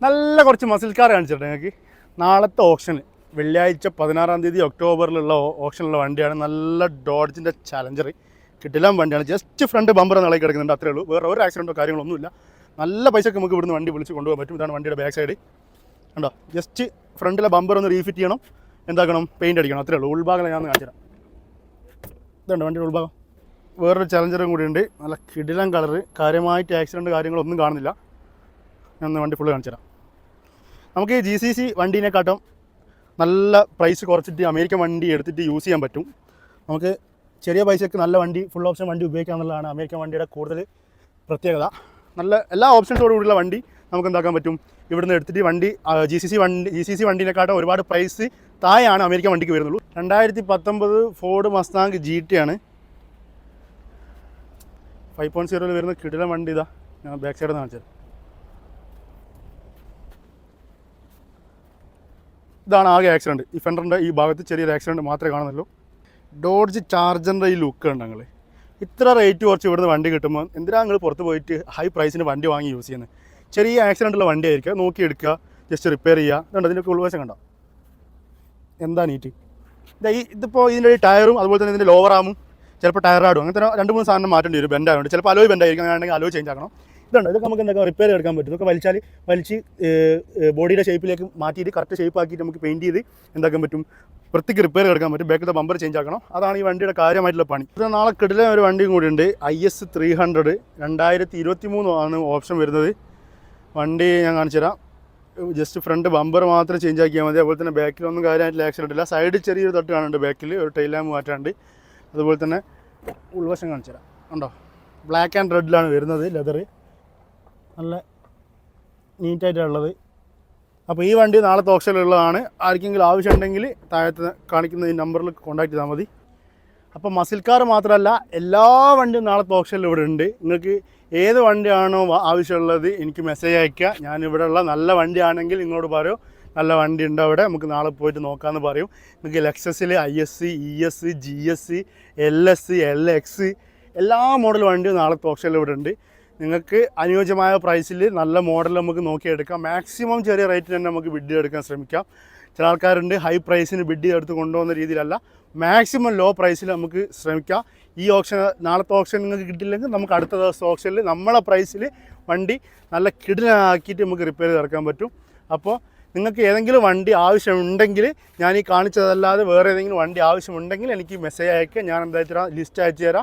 നല്ല കുറച്ച് muscle car കാണിച്ചിട്ടുണ്ട് നിങ്ങൾക്ക്. നാളത്തെ ഓപ്ഷന് വെള്ളിയാഴ്ച 16-ാം തീയതി ഒക്ടോബറിലുള്ള ഓപ്ഷനുള്ള വണ്ടിയാണ്. നല്ല ഡോഡ്ജിൻ്റെ ചലഞ്ചർ കിട്ടില്ല വണ്ടിയാണ്. ജസ്റ്റ് ഫ്രണ്ട് ബമ്പർ നിളയി കിടക്കുന്നുണ്ട്, അത്രേ ഉള്ളൂ. വേറെ ഒരു ആക്സിഡൻറ്റോ കാര്യങ്ങളൊന്നുമില്ല. നല്ല പൈസക്ക് നമുക്ക് ഇവിടുന്ന് വണ്ടി വിളിച്ച് കൊണ്ടുപോകാൻ പറ്റും. ഇതാണ് വണ്ടിയുടെ ബാക്ക് സൈഡ് കണ്ടോ. ജസ്റ്റ് ഫ്രണ്ടിലെ ബമ്പർ ഒന്ന് റീഫിറ്റ് ചെയ്യണം, എന്താക്കണം, പെയിൻറ്റ് അടിക്കണം, അത്രേ ഉള്ളൂ. ഉൾഭാഗം ഞാൻ കാണിച്ചുതരാം. ഇതുണ്ട് വണ്ടിയുടെ ഉൾഭാഗം. വേറൊരു ചലഞ്ചറും കൂടി ഉണ്ട്, നല്ല കിടിലൻ കളറ്. കാര്യമായിട്ട് ആക്സിഡൻറ്റ് കാര്യങ്ങളൊന്നും കാണുന്നില്ല. ഞാൻ വണ്ടി ഫുള്ള് കാണിച്ചുതരാം. നമുക്ക് ഈ GCC വണ്ടീനെക്കാട്ടും നല്ല പ്രൈസ് കുറച്ചിട്ട് അമേരിക്കൻ വണ്ടി എടുത്തിട്ട് യൂസ് ചെയ്യാൻ പറ്റും. നമുക്ക് ചെറിയ പൈസയ്ക്ക് നല്ല വണ്ടി, ഫുൾ ഓപ്ഷൻ വണ്ടി ഉപയോഗിക്കുക എന്നുള്ളതാണ് അമേരിക്കൻ വണ്ടിയുടെ കൂടുതൽ പ്രത്യേകത. നല്ല എല്ലാ ഓപ്ഷൻസോടു കൂടിയുള്ള വണ്ടി നമുക്ക് എന്താക്കാൻ പറ്റും, ഇവിടുന്ന് എടുത്തിട്ട് വണ്ടി GCC വണ്ടീനെക്കാട്ടും ഒരുപാട് പ്രൈസ് താഴെയാണ് അമേരിക്കൻ വണ്ടിക്ക് വരുന്നുള്ളൂ. 2019 ഫോർഡ് മസ്താങ് GT ആണ്. 5.0 വരുന്ന കിടിലൻ വണ്ടി. ഇതാ ഞാൻ ബാക്ക് സൈഡിൽ നിന്ന് കാണിച്ചത്. ഇതാണ് ആകെ ആക്സിഡൻറ്റ്. ഈ ഫെൻഡറിൻ്റെ ഈ ഭാഗത്ത് ചെറിയൊരു ആക്സിഡൻറ്റ് മാത്രമേ കാണുന്നുള്ളൂ. ഡോഡ്ജ് ചാർജറിൻ്റെ ഈ ലുക്ക് ഉണ്ട്. ഞങ്ങൾ ഇത്ര റേറ്റ് കുറച്ച് ഇവിടുന്ന് വണ്ടി കിട്ടുമ്പോൾ എന്തിനാണ് നിങ്ങൾ പുറത്ത് പോയിട്ട് ഹൈ പ്രൈസിന് വണ്ടി വാങ്ങി യൂസ് ചെയ്യുന്നത്? ചെറിയ ആക്സിഡൻറ്റുള്ള വണ്ടി ആയിരിക്കുക, നോക്കി എടുക്കുക, ജസ്റ്റ് റിപ്പയർ ചെയ്യുക. ഇതുണ്ട് ഇതിൻ്റെ ഉൾവശം കണ്ടോ, എന്താ നീറ്റ്. ഇതിപ്പോൾ ഇതിൻ്റെ ടയറും അതുപോലെ തന്നെ ഇതിൻ്റെ ലോവർ ആമും ചിലപ്പോൾ ടയർ ആടും, അങ്ങനത്തെ 2-3 സാധനം മാറ്റേണ്ടി വരും. ബെൻഡായതുകൊണ്ട് ചിലപ്പോൾ അലോയ് ബെൻഡായിരിക്കും, അങ്ങനെയാണെങ്കിൽ അലോയ് ചേഞ്ച് ആക്കണം. ഇതുണ്ട്, ഇതൊക്കെ നമുക്ക് എന്തൊക്കെ റിപ്പയർ എടുക്കാൻ പറ്റും. ഇതൊക്കെ വലിച്ച് ബോഡിയുടെ ഷേപ്പിലേക്ക് മാറ്റിയിട്ട് കറക്റ്റ് ഷേപ്പ് ആക്കിയിട്ട് നമുക്ക് പെയിൻറ്റ് ചെയ്ത് എന്താക്കാൻ പറ്റും, വൃത്തിക്ക് റിപ്പയർ എടുക്കാൻ പറ്റും. ബാക്കിലത്തെ ബമ്പർ ചേഞ്ച് ആക്കണം. അതാണ് ഈ വണ്ടിയുടെ കാര്യമായിട്ടുള്ള പണി. ഇത് നാളെ കിടിലൻ ഒരു വണ്ടിയും കൂടി ഉണ്ട്, IS 300 2023 ആണ് ഓപ്ഷൻ വരുന്നത്. വണ്ടി ഞാൻ കാണിച്ചു തരാം. ജസ്റ്റ് ഫ്രണ്ട് ബമ്പർ മാത്രം ചേഞ്ച് ആക്കിയാൽ മതി. അതുപോലെ തന്നെ ബാക്കിലൊന്നും കാര്യമായിട്ടുള്ള ആക്സിഡൻറ്റ് ഇല്ല. സൈഡിൽ ചെറിയൊരു തട്ട് കാണുന്നുണ്ട്, ബാക്കിൽ ഒരു ടൈൽ ലാമ്പ് മാറ്റാണ്ട്. അതുപോലെ തന്നെ ഉൾവശം കാണിച്ചു തരാം. ഉണ്ടോ, ബ്ലാക്ക് ആൻഡ് റെഡിലാണ് വരുന്നത്, ലെതർ നല്ല നീറ്റായിട്ടുള്ളത്. അപ്പോൾ ഈ വണ്ടി നാളത്തെ ഓപ്ഷനിലുള്ളതാണ്. ആർക്കെങ്കിലും ആവശ്യമുണ്ടെങ്കിൽ താഴത്ത് കാണിക്കുന്ന ഈ നമ്പറിൽ കോൺടാക്ട് ചെയ്താൽ മതി. അപ്പോൾ മസിൽ കാർ മാത്രമല്ല എല്ലാ വണ്ടിയും നാളത്തെ ഓപ്ഷനിൽ ഇവിടെ ഉണ്ട്. നിങ്ങൾക്ക് ഏത് വണ്ടിയാണോ ആവശ്യമുള്ളത് എനിക്ക് മെസ്സേജ് അയയ്ക്കുക. ഞാനിവിടെയുള്ള നല്ല വണ്ടിയാണെങ്കിൽ നിങ്ങളോട് പറയും നല്ല വണ്ടി ഉണ്ട് അവിടെ, നമുക്ക് നാളെ പോയിട്ട് നോക്കാമെന്ന് പറയും. നിങ്ങൾക്ക് ലെക്സസിൽ IS, ES, GS, LS, LX എല്ലാ മോഡൽ വണ്ടിയും നാളത്തെ ഓപ്ഷനിൽ ഇവിടെ ഉണ്ട്. നിങ്ങൾക്ക് അനുയോജ്യമായ പ്രൈസിൽ നല്ല മോഡൽ നമുക്ക് നോക്കിയെടുക്കാം. മാക്സിമം ചെറിയ റേറ്റിന് തന്നെ നമുക്ക് ബിഡ് എടുക്കാൻ ശ്രമിക്കാം. ചില ആൾക്കാരുണ്ട് ഹൈ പ്രൈസിന് ബിഡ് എടുത്ത് കൊണ്ടുപോകുന്ന രീതിയിലല്ല, മാക്സിമം ലോ പ്രൈസിൽ നമുക്ക് ശ്രമിക്കാം. ഈ ഓപ്ഷൻ നാളത്തെ ഓപ്ഷൻ നിങ്ങൾക്ക് കിട്ടില്ലെങ്കിൽ നമുക്ക് അടുത്ത ദിവസം ഓപ്ഷനിൽ നമ്മളെ പ്രൈസിൽ വണ്ടി നല്ല കിടിലനാക്കിയിട്ട് നമുക്ക് റിപ്പയർ ചെയ്ത് ഇറക്കാൻ പറ്റും. അപ്പോൾ നിങ്ങൾക്ക് ഏതെങ്കിലും വണ്ടി ആവശ്യമുണ്ടെങ്കിൽ, ഞാൻ ഈ കാണിച്ചതല്ലാതെ വേറെ ഏതെങ്കിലും വണ്ടി ആവശ്യമുണ്ടെങ്കിൽ എനിക്ക് മെസ്സേജ് അയക്കുക. ഞാൻ എന്താ ലിസ്റ്റ് അയച്ചു തരാം.